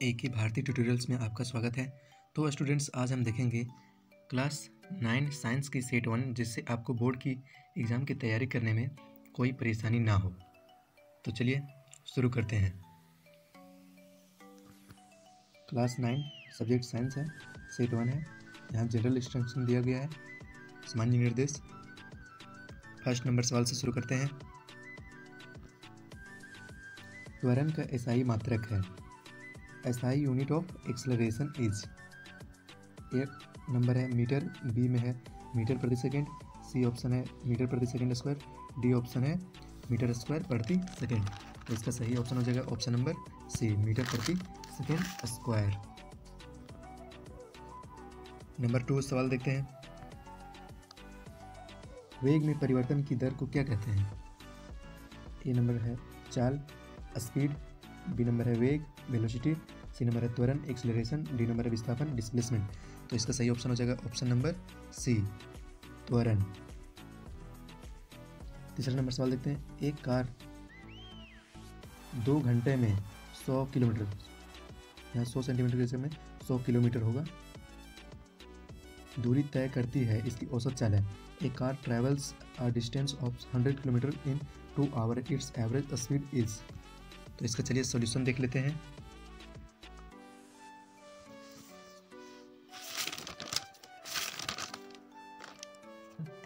एक ही भारतीय ट्यूटोरियल्स में आपका स्वागत है। तो स्टूडेंट्स, आज हम देखेंगे क्लास 9 साइंस की सेट 1, जिससे आपको बोर्ड की एग्ज़ाम की तैयारी करने में कोई परेशानी ना हो। तो चलिए शुरू करते हैं। क्लास 9 सब्जेक्ट साइंस है, सेट 1 है। यहाँ जनरल इंस्ट्रक्शन दिया गया है, सामान्य निर्देश। फर्स्ट नंबर सवाल से शुरू करते हैं। त्वरण का एसआई मात्रक है। SI unit of acceleration is, एक नंबर है मीटर, बी में है मीटर प्रति सेकेंड, सी ऑप्शन है मीटर प्रति सेकेंड स्क्वायर, डी ऑप्शन है मीटर स्क्वायर प्रति सेकेंड। तो इसका सही ऑप्शन हो जाएगा ऑप्शन नंबर सी, मीटर प्रति सेकेंड स्क्वायर। नंबर 2 सवाल देखते हैं। वेग में परिवर्तन की दर को क्या कहते हैं? ए नंबर है चाल, स्पीड, बी नंबर है वेग, वेलोसिटी, सी नंबर है त्वरण, एक्सेलरेशन, डी नंबर है विस्थापन, डिस्प्लेसमेंट। तो इसका सही ऑप्शन हो जाएगा ऑप्शन नंबर सी, त्वरण। तीसरा नंबर सवाल देखते हैं। एक कार 2 घंटे में 100 किलोमीटर, यहाँ 100 सेंटीमीटर के जगह में 100 किलोमीटर होगा, दूरी तय करती है, इसकी औसत चाल है। A car travels a distance of 100 kilometre in 2 hour, its average speed is. तो इसका चलिए सॉल्यूशन देख लेते हैं।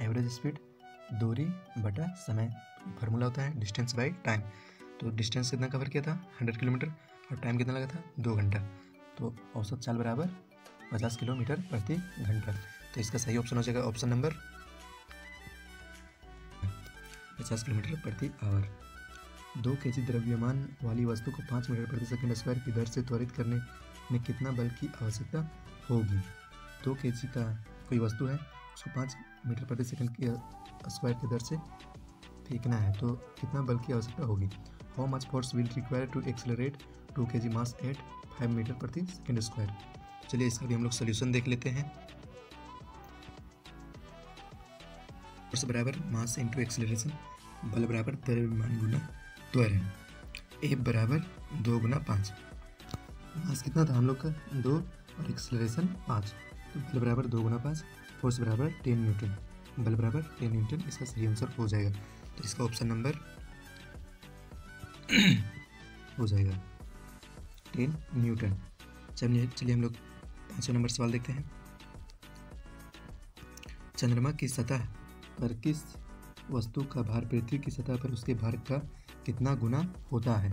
एवरेज स्पीड दूरी बटा समय, फार्मूला होता है डिस्टेंस बाय टाइम। तो डिस्टेंस कितना कवर किया था 100 किलोमीटर, और टाइम कितना लगा था 2 घंटा। तो औसत चाल बराबर 50 किलोमीटर प्रति घंटा। तो इसका सही ऑप्शन हो जाएगा ऑप्शन नंबर 50 किलोमीटर प्रति आवर। 2 kg द्रव्यमान वाली वस्तु को 5 मीटर प्रति सेकंड स्क्वायर की दर से त्वरित करने में कितना बल की आवश्यकता होगी? 2 kg का कोई वस्तु है, उसको 5 मीटर प्रति सेकंड की स्क्वायर की दर से फेंकना है, तो कितना बल की आवश्यकता होगी? How much force will require to accelerate 2 kg mass at 5 metre प्रति सेकंड स्क्वायर। चलिए इसका भी हम लोग सोल्यूशन देख लेते हैं। फोर्स बराबर मास इंटू एक्सेलरेशन, बल बराबर द्रव्यमान गुना त्वरण, ए बराबर 2 गुना 5। मास कितना था हम लोग का 2 और एक्सेलरेशन 5, तो बल बराबर 2 गुना 5, फोर्स बराबर 10 न्यूटन, बल बराबर 10 न्यूटन। इसका सही आंसर हो जाएगा। तो इसका ऑप्शन नंबर हो जाएगा 10 न्यूटन। चलिए हम लोग 5वां नंबर सवाल देखते हैं। चंद्रमा की सतह पर किस वस्तु का भार पृथ्वी की सतह पर उसके भार का कितना गुना होता है?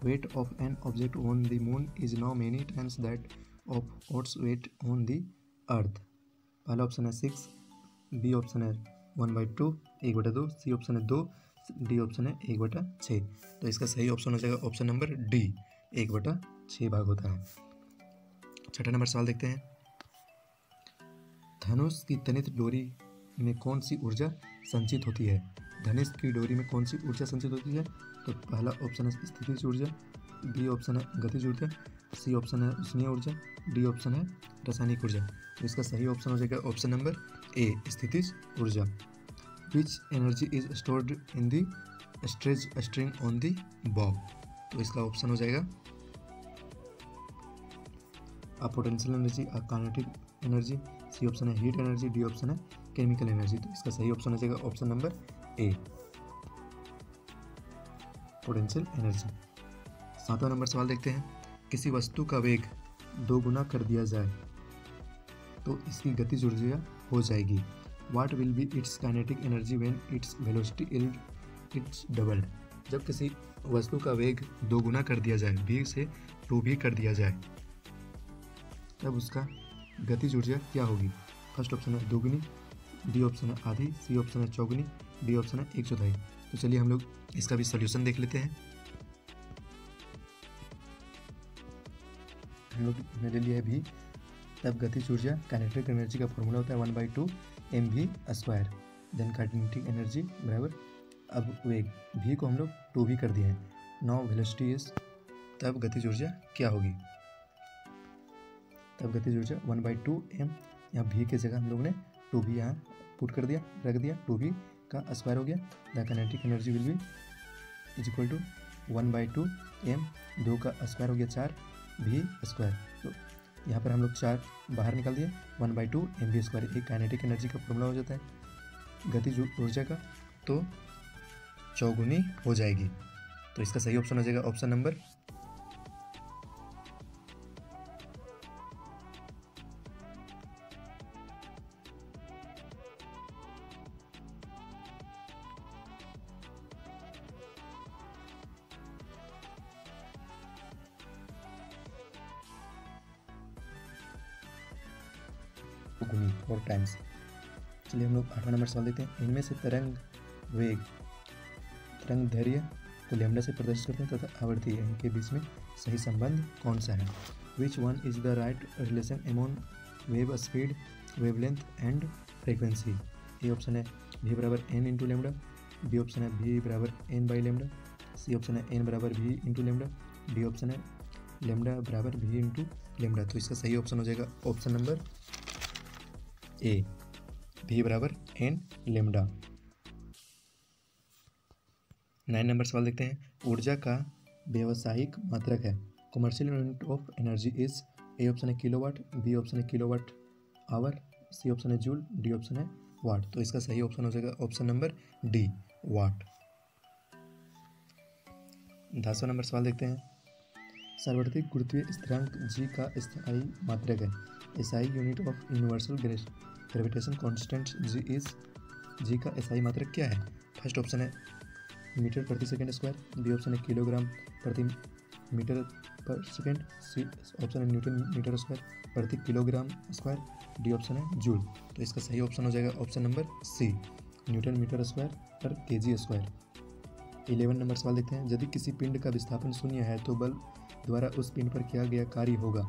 Weight of an object on the moon is now many times that of earth's weight on the earth. पहला ऑप्शन है 6, बी ऑप्शन है 1/2, 1/2, सी ऑप्शन है 2, डी ऑप्शन है 1/6। तो इसका सही ऑप्शन हो जाएगा ऑप्शन नंबर डी, 1/6 भाग होता है। 6वां नंबर सवाल देखते हैं। धनुष की तनित डोरी में कौन सी ऊर्जा संचित होती है? धनुष की डोरी में कौन सी ऊर्जा संचित होती है? तो पहला ऑप्शन है स्थितिज ऊर्जा, बी ऑप्शन है गतिज ऊर्जा, सी ऑप्शन है उष्मीय ऊर्जा, डी ऑप्शन है रासायनिक ऊर्जा। तो इसका सही ऑप्शन हो जाएगा ऑप्शन नंबर ए, स्थितिज ऊर्जा। Which energy is stored in the stretch string on the bow. तो इसका ऑप्शन हो जाएगा potential energy, kinetic energy, C option है हीट एनर्जी, डी ऑप्शन है केमिकल एनर्जी। तो इसका सही ऑप्शन हो जाएगा option number A, potential energy. 7वां नंबर सवाल देखते हैं। किसी वस्तु का वेग 2 गुना कर दिया जाए तो इसकी गतिज ऊर्जा हो जाएगी। What will be it's kinetic energy when its velocity it's doubled. जब किसी वस्तु का वेग 2 गुना कर दिया जाए, v से 2v कर दिया जाए, तब उसका गतिज ऊर्जा क्या होगी? फर्स्ट ऑप्शन है 2 गुनी, डी ऑप्शन है आधी, सी ऑप्शन है 4 गुनी, डी ऑप्शन है 1/4। तो चलिए हम लोग इसका भी सॉल्यूशन देख लेते हैं। हम लोग ने ले लिया है भी, तब गतिज ऊर्जा काइनेटिक एनर्जी का फॉर्मूला होता है 1/2 mv square, then kinetic energy बराबर, अब वेग v को हम लोग 2v कर दिए हैं, नाउ वेलोसिटी इज, तब गतिज ऊर्जा क्या होगी? तब गतिज ऊर्जा 1/2 m, यहाँ v की जगह हम लोग ने 2v यहाँ पुट कर दिया, रख दिया, 2v का स्क्वायर हो गया। The kinetic energy will be is equal to 1/2 m, 2 का स्क्वायर हो गया 4, वी स्क्वायर। तो यहाँ पर हम लोग 4 बाहर निकाल दिए, 1/2 mv स्क्वायर। एक काइनेटिक एनर्जी का फॉर्मूला हो जाता है गतिज ऊर्जा का, तो चौगुनी हो जाएगी। तो इसका सही ऑप्शन हो जाएगा ऑप्शन नंबर गुनी 4 टाइम्स। चलिए हम लोग 8वां नंबर सवाल देखते हैं। इनमें से तरंग वेग, तरंग दैर्घ्य को लैम्डा से प्रदर्शित करते हैं तथा आवर्ती इनके बीच में सही संबंध कौन सा है? Which one is the right relation among wave speed, wavelength and frequency? A option है v बराबर n into lambda, B option है v बराबर n by lambda, C option है n बराबर v into lambda, D option है lambda बराबर v into lambda. तो इसका सही ऑप्शन हो जाएगा ऑप्शन नंबर ए, v बराबर n लेमडा। 9 नंबर सवाल देखते हैं। ऊर्जा का व्यावसायिक मात्रक है, commercial unit of energy is? A option है किलोवाट, बी ऑप्शन है किलोवाट आवर, सी ऑप्शन है जूल, डी ऑप्शन है वाट। तो इसका सही ऑप्शन हो जाएगा ऑप्शन नंबर डी, वाट। 10वां नंबर सवाल देखते हैं। सार्वत्रिक गुरुत्वीय स्थिरांक g का स्थायी मात्रक है, SI unit of universal gravitation constant G का SI मात्रक क्या है? फर्स्ट ऑप्शन है मीटर प्रति सेकंड स्क्वायर, बी ऑप्शन है किलोग्राम प्रति मीटर पर सेकंड, सी ऑप्शन है न्यूटन मीटर स्क्वायर प्रति किलोग्राम स्क्वायर, डी ऑप्शन है जूल। तो इसका सही ऑप्शन हो जाएगा option number C, newton metre square पर केजी स्क्वायर। 11 नंबर सवाल देखते हैं। यदि किसी पिंड का विस्थापन शून्य है तो बल द्वारा उस पिंड पर किया गया कार्य होगा।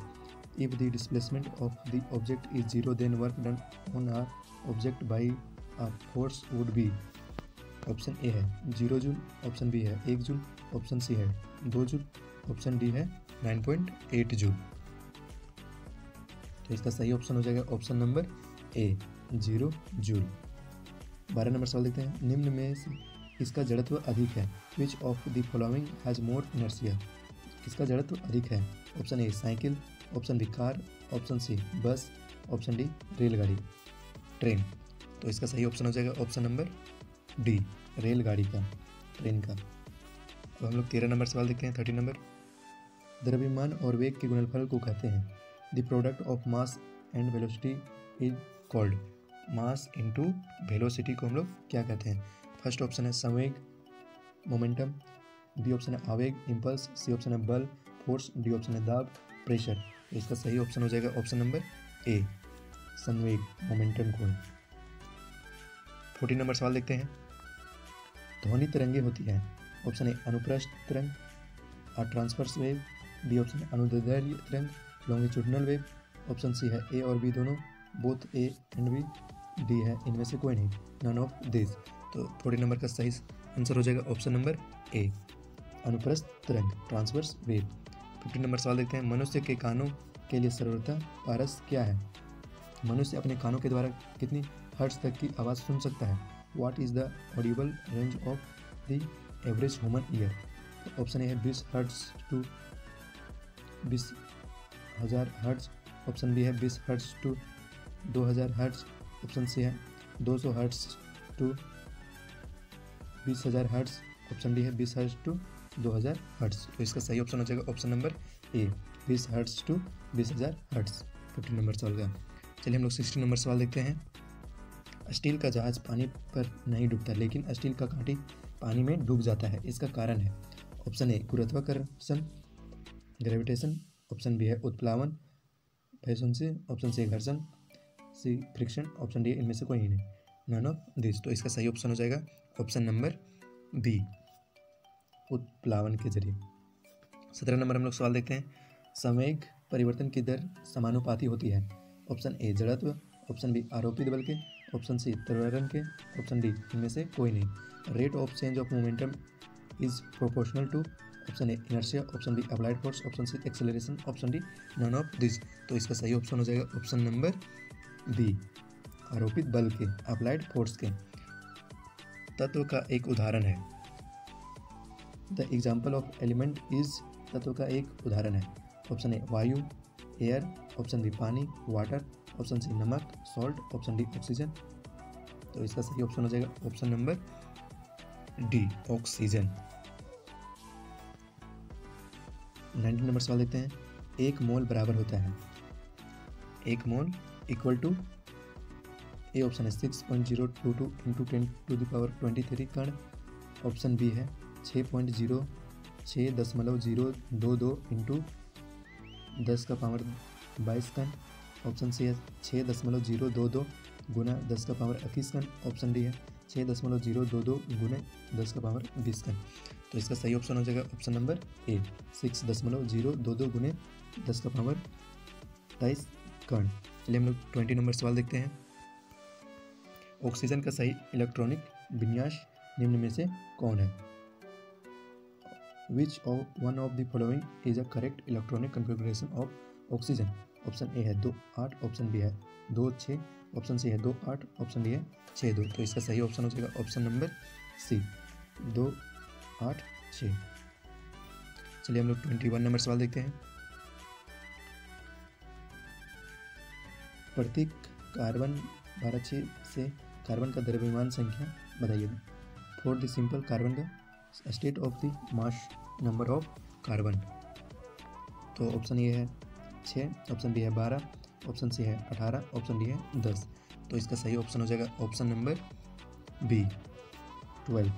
If the displacement of the object is 0 then work done on a object by a force would be? Option A है 0 जूल, ऑप्शन बी है 1 जूल, ऑप्शन सी है 2 जूल, ऑप्शन डी है 9.8 जूल। तो इसका सही ऑप्शन हो जाएगा option number ए, 0 joule. 12 number सवाल देखते हैं। निम्न में से किसका जड़त्व अधिक है? Which of the following has more inertia? किसका जड़त्व अधिक है? Option A cycle, option B car, option C bus, option D रेलगाड़ी ट्रेन। तो इसका सही ऑप्शन हो जाएगा ऑप्शन नंबर डी, रेलगाड़ी का, ट्रेन का। अब हम लोग 13 नंबर सवाल देखते हैं। 30 नंबर। द्रव्यमान और वेग के गुणनफल को कहते हैं the product of mass and velocity is called? Mass into velocity को हम लोग क्या कहते हैं? फर्स्ट ऑप्शन है संवेग, मोमेंटम, बी ऑप्शन है आवेग, इम्पल्स, सी ऑप्शन है बल, फोर्स, डी ऑप्शन है दाब, प्रेशर। तो इसका सही ऑप्शन हो जाएगा ऑप्शन नंबर ए, संवेग, मोमेंटम को। 14 नंबर सवाल देखते हैं। ध्वनि तरंगे होती हैं। ऑप्शन ए अनुप्रस्थ तरंग, ट्रांसवर्स वेव, बी ऑप्शन है अनुदैर्घ्य तरंग, लॉन्गिट्यूडिनल वेव, ऑप्शन सी है ए और बी दोनों, both A and B, D है इनमें से कोई नहीं, नन ऑफ दिस। तो 14 नंबर का सही आंसर हो जाएगा ऑप्शन नंबर ए, अनुप्रस्थ तरंग, ट्रांसवर्स वेव। 15 नंबर सवाल देखते हैं। मनुष्य के कानों के लिए सर्वथा पारस क्या है? मनुष्य अपने कानों के द्वारा कितनी हर्ट्ज तक की आवाज़ सुन सकता है? What is the audible range of the average human ear? Option A है 20 hertz to 20,000 hertz, option B है 20 hertz to 2,000 hertz, option C है 200 hertz to 20,000 hertz, option D है 20 हर्ट्ज टू 2,000 हर्ट्ज। तो इसका सही ऑप्शन हो जाएगा option number A, 20 hertz to 20,000 hertz. 15 नंबर सवाल का। चलिए हम लोग 16 नंबर सवाल देखते हैं। स्टील का जहाज पानी पर नहीं डूबता लेकिन स्टील का कांटी पानी में डूब जाता है, इसका कारण है? ऑप्शन ए गुरुत्वाकर्षण, ग्रेविटेशन, ऑप्शन बी है उत्प्लावन, भाइसंसी, ऑप्शन सी घर्षण, सी फ्रिक्शन, ऑप्शन डी इनमें से कोई नहीं, नन ऑफ दिस। तो इसका सही ऑप्शन हो जाएगा ऑप्शन नंबर बी, उत्प्लावन के जरिए। 17 नंबर हम लोग सवाल देखते हैं। संवेग परिवर्तन की दर समानुपाती होती है। ऑप्शन ए जड़त्व, ऑप्शन बी आरोपित बल के, ऑप्शन सी त्वरण के, ऑप्शन डी इनमें से कोई नहीं। Rate of change of momentum is proportional to? Option A inertia, option B applied force, option C acceleration, option D none of this. तो इसका सही ऑप्शन हो जाएगा ऑप्शन नंबर बी, आरोपित बल के, अप्लाइड फोर्स के। तत्व का एक उदाहरण है। The example of element is तत्व का एक उदाहरण है। ऑप्शन ए वायु एयर, ऑप्शन बी पानी वाटर, ऑप्शन सी नमक सॉल्ट, ऑप्शन डी ऑक्सीजन। तो इसका सही ऑप्शन हो जाएगा ऑप्शन नंबर डी ऑक्सीजन। 19 नंबर सवाल देखते हैं। एक मोल बराबर होता है, एक mole equal to, A option है 6.022 इंटू 10⁻23 कण, ऑप्शन बी है 6.022 इंटू 10⁻22 कण, ऑप्शन सी है 6.022 गुना 10⁻21 कण, ऑप्शन डी है 6.022 गुने 10⁻20 कण। तो इसका सही ऑप्शन हो जाएगा ऑप्शन नंबर ए 6.022 गुने 10⁻23 कण। चलिए हम लोग 20 नंबर सवाल देखते हैं। ऑक्सीजन का सही इलेक्ट्रॉनिक विन्यास निम्न में से कौन है? Which one of the following is a correct electronic configuration of oxygen? Option A है 2-8, ऑप्शन बी है 2-6, ऑप्शन सी है 2-8, ऑप्शन डी है 6-2। तो इसका सही ऑप्शन हो जाएगा ऑप्शन नंबर सी 2-8-6। चलिए हम लोग 21 नंबर सवाल देखते हैं। प्रत्येक कार्बन 12 से कार्बन का द्रव्यमान संख्या बताइए। फॉर द सिंपल कार्बन का state of the mass number of carbon. तो ऑप्शन ए है 6, ऑप्शन बी है 12, ऑप्शन सी है 18, ऑप्शन डी है 10। तो इसका सही ऑप्शन हो जाएगा ऑप्शन नंबर बी 12।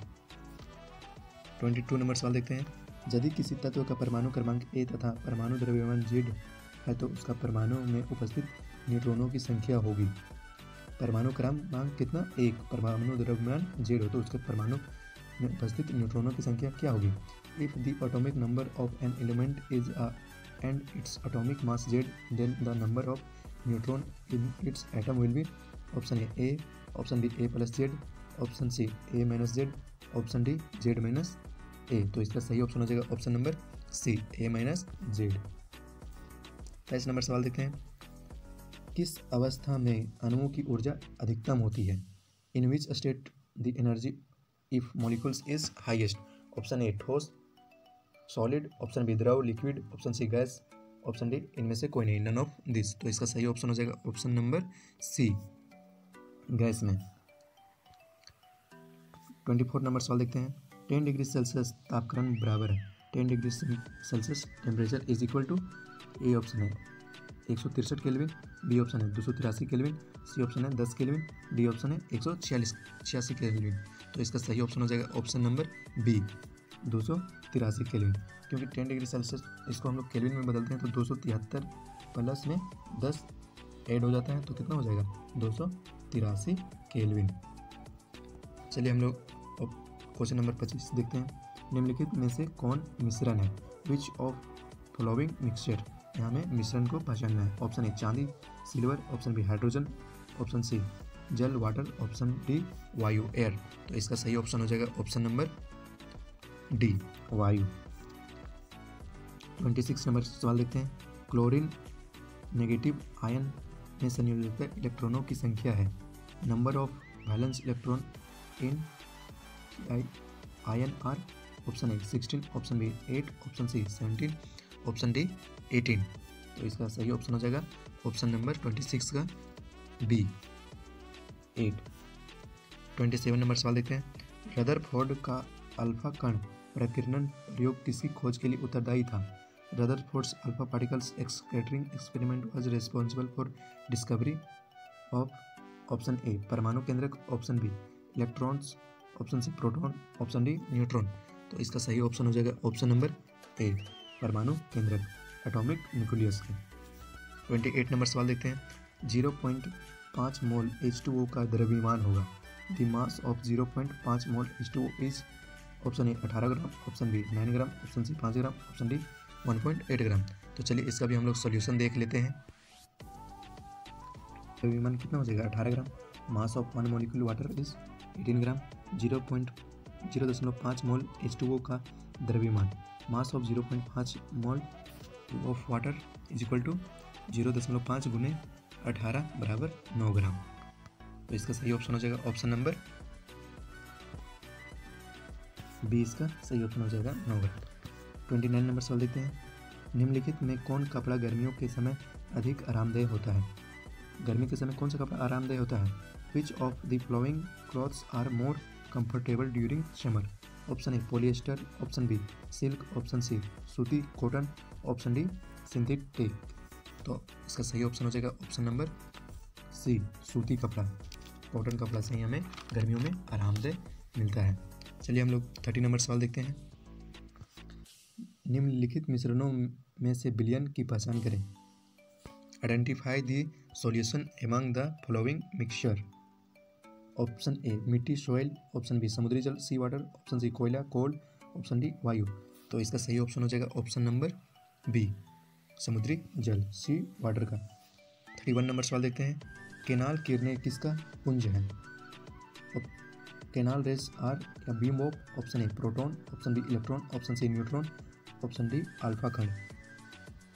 22 नंबर सवाल देखते हैं। यदि किसी तत्व का परमाणु क्रमांक ए तथा परमाणु द्रव्यमान Z है तो उसका परमाणु में उपस्थित न्यूट्रॉनों की संख्या होगी। परमाणु क्रमांक कितना? 1, परमाणु द्रव्यमान Z हो तो उसके परमाणु में उपस्थित न्यूट्रॉनों की संख्या क्या होगी? If the atomic number of an element is and its atomic mass Z, then the number of neutron in its atom will be. Option A, option B A+Z, option C A-Z, option D Z-A। तो इसका सही option हो जाएगा option number सी A-Z। 23 number सवाल देखते हैं। किस अवस्था में अणुओं की ऊर्जा अधिकतम होती है? In which state the energy if molecules is highest? Option A ठोस सॉलिड, ऑप्शन बी द्रव liquid, option C gas, option D इनमें से कोई नहीं, नन ऑफ दिस। तो इसका सही ऑप्शन हो जाएगा ऑप्शन नंबर सी गैस में। 24 नंबर सवाल देखते हैं। 10 डिग्री सेल्सियस तापक्रम बराबर है 10 degree Celsius temperature is equal to, A option है 163 केल्विन, बी ऑप्शन है 283 केल्विन, सी ऑप्शन है 10 केल्विन, डी ऑप्शन है 186 केल्विन। तो इसका सही ऑप्शन हो जाएगा ऑप्शन नंबर बी 283 केल्विन, क्योंकि 10 डिग्री सेल्सियस इसको हम लोग केल्विन में बदलते हैं तो 273 प्लस में 10 ऐड हो जाता है तो कितना हो जाएगा 283 केल्विन। चलिए हम लोग क्वेश्चन नंबर 25 देखते हैं। निम्नलिखित में से कौन मिश्रण है? Which of following mixture? यहाँ में मिश्रण को पहचानना है। ऑप्शन ए चांदी silver, option B hydrogen, option C जल वाटर, ऑप्शन डी वायु एयर। तो इसका सही ऑप्शन हो जाएगा ऑप्शन नंबर डी वायु। 26 नंबर सवाल देखते हैं। क्लोरीन नेगेटिव आयन में संयोजित इलेक्ट्रॉनों की संख्या है। Number of valence electron in ion are. Option A 16, option B 8, option C 17, option D 18। तो इसका सही ऑप्शन हो जाएगा ऑप्शन नंबर 26 का बी 8। 27 नंबर सवाल देखते हैं। रदरफोर्ड का अल्फा कण प्रकीर्णन प्रयोग किसी खोज के लिए उत्तरदायी था? Rutherford's alpha particles scattering experiment was responsible for discovery of. Option A परमाणु केंद्रक, option B electrons, option C proton, option D neutron. तो इसका सही ऑप्शन हो जाएगा ऑप्शन नंबर ए परमाणु केंद्रक एटॉमिक न्यूक्लियस के। 28 नंबर सवाल देखते हैं। 0.5 मोल H2O का द्रव्यमान होगा। The mass of 0.5 mole H2O is. Option A 18 gram, option B 9 gram, option C 5 gram, option D 1.8 gram. तो चलिए इसका भी हम लोग सोल्यूशन देख लेते हैं। द्रव्यमान कितना हो जाएगा 18 gram. Mass of 1 molecule water is 18 gram. 0.5 mole H2O का द्रव्यमान, mass of 0.5 mole of water is equal to 0.5 गुने 18 बराबर 9 ग्राम। तो इसका सही ऑप्शन हो जाएगा ऑप्शन नंबर बी, इसका सही ऑप्शन हो जाएगा 9 ग्राम। 29 नंबर सवाल देखते हैं। निम्नलिखित में कौन कपड़ा गर्मियों के समय अधिक आरामदेह होता है? गर्मी के समय कौन सा कपड़ा आरामदेह होता है? Which of the following clothes are more comfortable during summer? Option A polyester, option B silk, option C सूती कॉटन, ऑप्शन डी सिंथेटिक। तो इसका सही ऑप्शन हो जाएगा ऑप्शन नंबर सी सूती कपड़ा। कॉटन कपड़ा से ही हमें गर्मियों में आरामदेह मिलता है। चलिए हम लोग 30 नंबर सवाल देखते हैं। निम्नलिखित मिश्रणों में से विलयन की पहचान करें। Identify the solution among the following mixture. Option A मिट्टी सॉइल, ऑप्शन बी समुद्री जल सी वाटर, ऑप्शन सी कोयला कोल, ऑप्शन डी वायु। तो इसका सही ऑप्शन हो जाएगा ऑप्शन नंबर बी समुद्री जल सी वाटर का। 31 नंबर सवाल देखते हैं। केनाल किरणें किसका पुंज है? केनाल रेस आर या beam of, option A proton, option B electron, option C neutron, option D alpha कण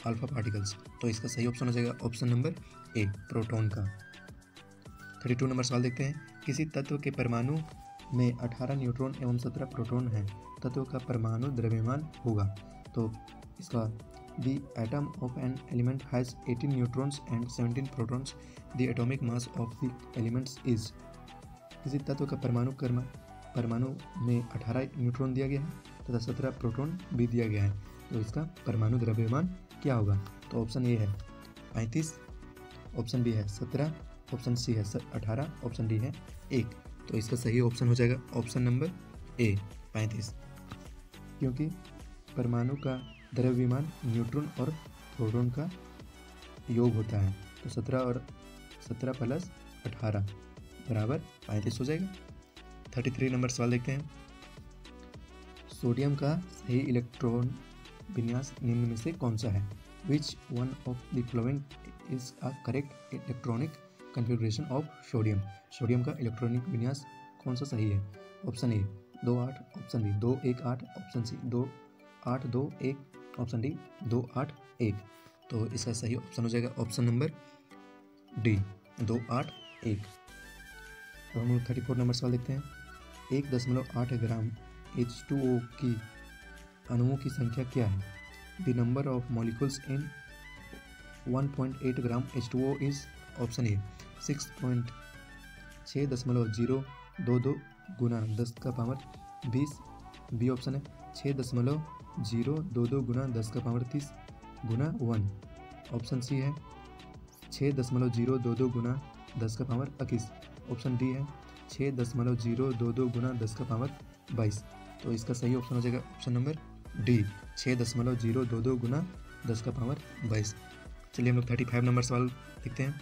अल्फा पार्टिकल्स। तो इसका सही ऑप्शन हो जाएगा ऑप्शन नंबर ए प्रोटॉन का। 32 नंबर सवाल देखते हैं। किसी तत्व के परमाणु में 18 न्यूट्रॉन एवं 17 प्रोटॉन हैं, तत्व का परमाणु द्रव्यमान होगा। तो इसका The atom of an element has 18 neutrons and 17 protons. The atomic mass of the elements is। किसी तत्व का परमाणु में 18 न्यूट्रॉन दिया गया है तथा 17 प्रोटॉन भी दिया गया है। तो इसका परमाणु द्रव्यमान क्या होगा? तो ऑप्शन ए है 35, ऑप्शन बी है 17, ऑप्शन सी है 18, ऑप्शन डी है 1। तो इसका सही ऑप्शन हो जाएगा ऑप्शन नंबर ए 35, क्योंकि परमाणु का द्रव्यमान न्यूट्रॉन और प्रोटॉन का योग होता है। तो 17 प्लस 18 बराबर 35 हो जाएगा। 33 नंबर सवाल देखते हैं। सोडियम का सही इलेक्ट्रॉन विन्यास निम्न में से कौन सा है? Which one of the following is a correct electronic configuration of sodium? Sodium का इलेक्ट्रॉनिक विन्यास कौन सा सही है? Option A 2-8, option B 2-1-8, option C 2-8-2-1, option D 2-8-1। तो इसका सही ऑप्शन हो जाएगा ऑप्शन नंबर डी 2-8-1। तो हम लोग 34 नंबर सवाल देखते हैं। 1.8 ग्राम H2O की अणुओं की संख्या क्या है? The number of molecules in 1.8 gram H2O is. Option ए 6.022 गुना 10 का पावर 20, बी ऑप्शन है 6.022 गुना 10 का पावर 30 गुना 1, ऑप्शन सी है 6.022 गुना 10 का पावर 21, ऑप्शन डी है 6.022 गुना 10 का पावर 22। तो इसका सही ऑप्शन हो जाएगा ऑप्शन नंबर डी 6.022 गुना 10 का पावर 22। चलिए हम लोग 35 नंबर सवाल देखते हैं।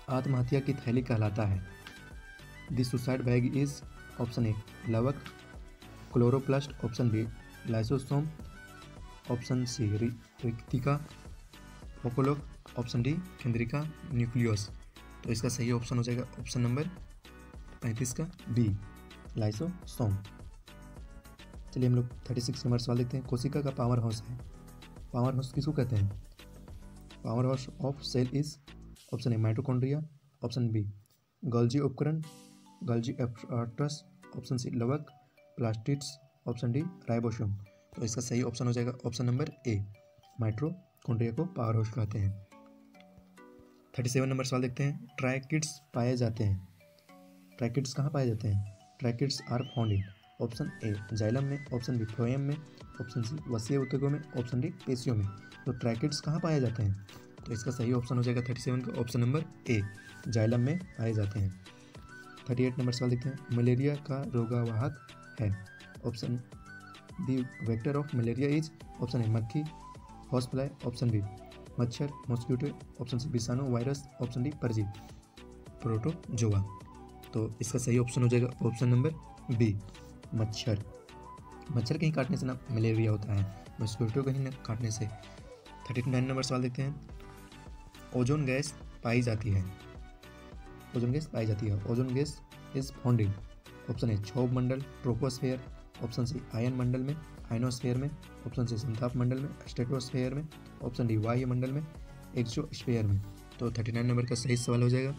आत्महत्या की थैली कहलाता है। The suicide bag is. Option A लवक chloroplast, option B lysosome, option C रिक्तिका पोकोलोक, ऑप्शन डी केंद्रिका न्यूक्लियस। तो इसका सही ऑप्शन हो जाएगा ऑप्शन नंबर 35 का बी लाइसोसोम। चलिए हम लोग 36 नंबर सवाल देखते हैं। कोशिका का पावर हाउस है। पावर हाउस किसको कहते हैं? Power house of cell is. Option A mitochondria, option B Golgi उपकरण गोल्जी एप्राटस, ऑप्शन सी लवक प्लास्टिड्स, ऑप्शन डी राइबोसोम। तो इसका सही ऑप्शन हो जाएगा ऑप्शन नंबर ए माइटोकॉन्ड्रिया को पावर हाउस कहते हैं। 37 नंबर सवाल देखते हैं। ट्राइकिड्स पाए जाते हैं। ट्राइकिड्स कहाँ पाए जाते हैं? Tracheids are found in. Option A xylem में, ऑप्शन बी फ्लोएम में, ऑप्शन सी वसीय ऊतकों में, ऑप्शन डी पेशियों में। तो ट्राइकिड्स कहाँ पाए जाते हैं? तो इसका सही ऑप्शन हो जाएगा 37 का ऑप्शन नंबर ए जाइलम में पाए जाते हैं। 38 नंबर सवाल देखते हैं। मलेरिया का रोगावाहक है। Option the vector of malaria is. Option ए मक्खी हॉर्स फ्लाई, ऑप्शन बी मच्छर मॉस्किटो, ऑप्शन सी विषाणु वायरस, ऑप्शन डी परजीवी प्रोटोजोआ। तो इसका सही ऑप्शन हो जाएगा ऑप्शन नंबर बी मच्छर। मच्छर कहीं काटने से ना मलेरिया होता है, मॉस्किटो कहीं ना काटने से। 39 नंबर सवाल देखते हैं। ओजोन गैस पाई जाती है। ओजोन गैस पाई जाती है। Ozone gas is found in. Option ए क्षोभ मंडल ट्रोपोस्फेयर, ऑप्शन सी आयन मंडल में आयनोस्फेयर में, ऑप्शन सी संताप मंडल में स्ट्रेटोस्फेयर में, ऑप्शन डी वायु मंडल में एक्सोस्फेयर में। तो 39 नंबर का सही सवाल हो जाएगा,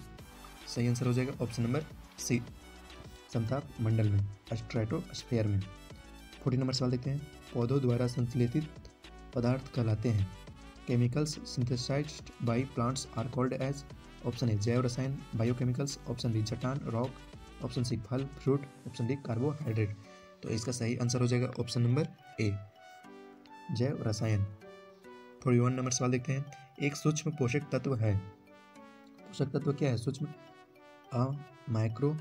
सही आंसर हो जाएगा ऑप्शन नंबर सी संताप मंडल में स्ट्रेटोस्फेयर में। 40 नंबर सवाल देखते हैं। पौधों द्वारा संश्लेषित पदार्थ कहलाते हैं? Chemicals synthesized by plants are called as. Option A जैव रसायन बायोकेमिकल्स, ऑप्शन बी चट्टान रॉक, ऑप्शन सी फल फ्रूट, ऑप्शन डी कार्बोहाइड्रेट। तो इसका सही आंसर हो जाएगा ऑप्शन नंबर ए जैव रसायन। 41 नंबर सवाल देखते हैं। एक सूक्ष्म पोषक तत्व है। पोषक तत्व क्या है सूक्ष्म? A micro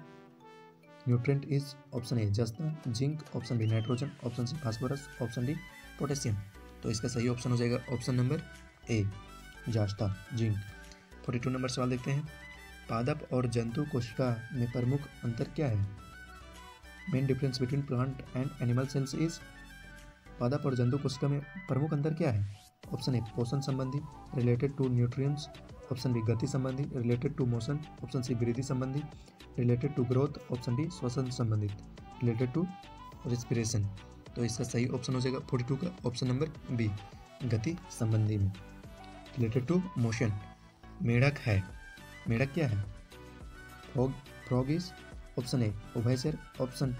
nutrient is option A जस्ता zinc, option B nitrogen, option C phosphorus, option D potassium. तो इसका सही ऑप्शन हो जाएगा ऑप्शन नंबर ए जास्ता जिंक। 42 नंबर सवाल देखते हैं। पादप और जंतु कोशिका में प्रमुख अंतर क्या है? Main difference between plant and animal cells is. पादप और जंतु कोशिका में प्रमुख अंतर क्या है? ऑप्शन ए पोषण संबंधी related to nutrients, option B गति संबंधी related to motion, option C वृद्धि संबंधी related to growth, option D श्वसन संबंधित रिलेटेड टू रेस्पिरेशन। तो इसका सही ऑप्शन हो जाएगा 42 का ऑप्शन नंबर बी गति संबंधी में रिलेटेड टू मोशन। मेढक है। मेढक क्या है? फ्रॉग इज ऑप्शन ए उभयचर, ऑप्शन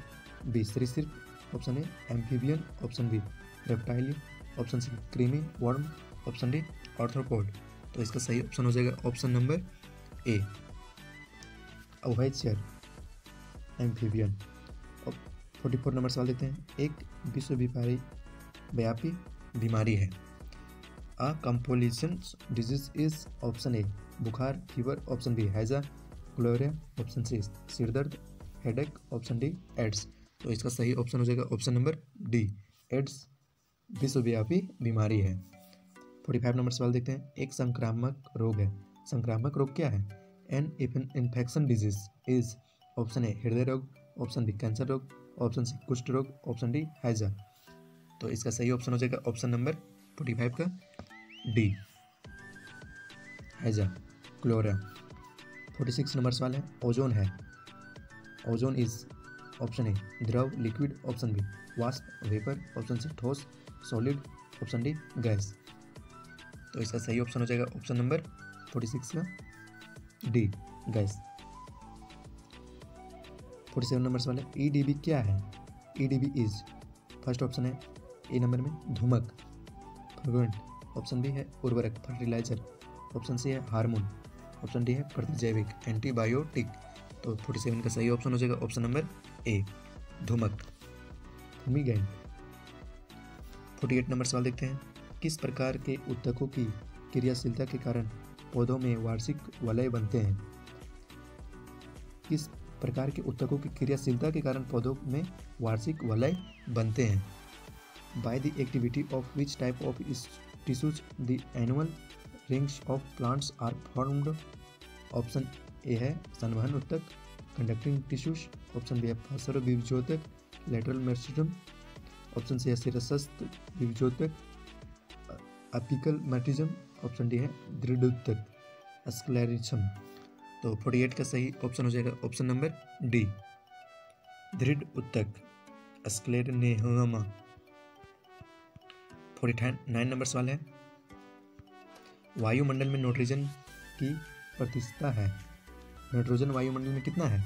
बी सरीसृप, option A amphibian, option B reptilian, option C creamy worm, option D arthropod. तो इसका सही ऑप्शन हो जाएगा ऑप्शन नंबर ए उभयचर एम्फीबियन। 44 नंबर सवाल देखते हैं। एक विश्वव्यापी बीमारी है। अ कंपोलिशन डिजीज इज ऑप्शन ए बुखार फीवर, ऑप्शन बी हैजा क्लोरिया, ऑप्शन सी सिरदर्द हेडेक, ऑप्शन डी एड्स। तो इसका सही ऑप्शन हो जाएगा ऑप्शन नंबर डी एड्स विश्वव्यापी बीमारी है। 45 नंबर सवाल देखते हैं। एक संक्रामक रोग है। संक्रामक रोग क्या है? An infection disease is option ए हृदय रोग, ऑप्शन बी कैंसर रोग, ऑप्शन सी कुष्ठ रोग, ऑप्शन डी हैजा। तो इसका सही ऑप्शन हो जाएगा ऑप्शन नंबर 45 का डी हैजा क्लोरा। 46 नंबर सवाल है। ओजोन है। ओजोन इज ऑप्शन ए द्रव लिक्विड, ऑप्शन बी वाष्प वेपर, ऑप्शन सी ठोस सॉलिड, ऑप्शन डी गैस। तो इसका सही ऑप्शन हो जाएगा ऑप्शन नंबर 46 का डी गैस। 47 नंबर सवाल है। ईडीबी क्या है? ईडीबी इज फर्स्ट ऑप्शन है ए नंबर में धूमक फ्लुएंट, ऑप्शन बी है उर्वरक फर्टिलाइजर, ऑप्शन सी है हार्मोन, ऑप्शन डी है प्रतिजैविक एंटीबायोटिक। तो 47 का सही ऑप्शन हो जाएगा ऑप्शन नंबर ए धूमक फूमिगेंट। 48 नंबर सवाल देखते हैं। किस प्रकार के ऊतकों की क्रियाशीलता के कारण पौधों में वार्षिक वलय बनते हैं? किस प्रकार के ऊतकों की क्रियाशीलता के कारण पौधों में वार्षिक वलय बनते हैं? By the activity of which type of tissues the annual rings of plants are formed. Option A है संवहन ऊतक कंडक्टिंग टिश्यूज, ऑप्शन बी है फॉस्फोर बीजोतक लेटरल मेरिस्टेम, ऑप्शन सी है शीर्षस्थ बीजोतक अपिकल मैट्रिज्म, ऑप्शन डी है दृढ़ोतक स्क्लेरिज्म। तो 48 का सही ऑप्शन हो जाएगा ऑप्शन नंबर डी दृढ़ ऊतक स्क्लेरनेमा। 49 नंबर सवाल है। वायुमंडल में नाइट्रोजन की प्रतिशतता है। नाइट्रोजन वायुमंडल में कितना है?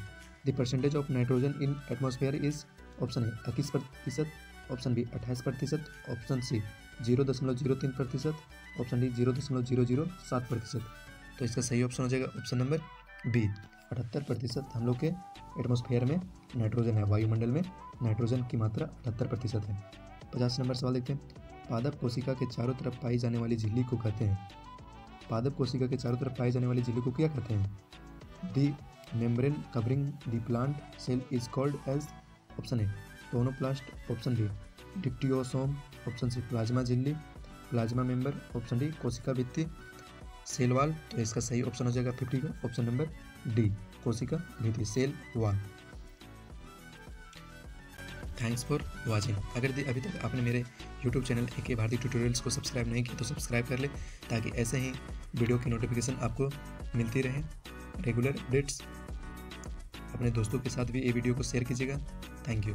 The percentage of nitrogen in atmosphere is option A 21%, option B 28%, option C 0.03%, option D 0.007%। तो इसका सही ऑप्शन हो जाएगा ऑप्शन नंबर बी 78% हम लोग के एटमॉस्फेयर में नाइट्रोजन है। वायुमंडल में नाइट्रोजन की मात्रा 78% है। 50 नंबर सवाल देखते हैं। पादप कोशिका के चारों तरफ पाई जाने वाली झिल्ली को कहते हैं। पादप कोशिका के चारों तरफ पाई जाने वाली झिल्ली को क्या कहते हैं? The membrane covering the plant cell is called as. Option A tonoplast, option B dictyosome, option C plasma झिल्ली प्लाज्मा मेंबर, ऑप्शन डी कोशिका भित्ति सेल वाल। तो इसका सही ऑप्शन हो जाएगा 50 का ऑप्शन नंबर डी कोशिका भित्ति cell wall. Thanks for watching. अगर अभी तक आपने मेरे YouTube channel AK Bharti tutorials को सब्सक्राइब नहीं किया तो सब्सक्राइब कर ले, ताकि ऐसे ही वीडियो की नोटिफिकेशन आपको मिलती रहे रेगुलर अपडेट्स। अपने दोस्तों के साथ भी ये वीडियो को शेयर कीजिएगा। Thank you.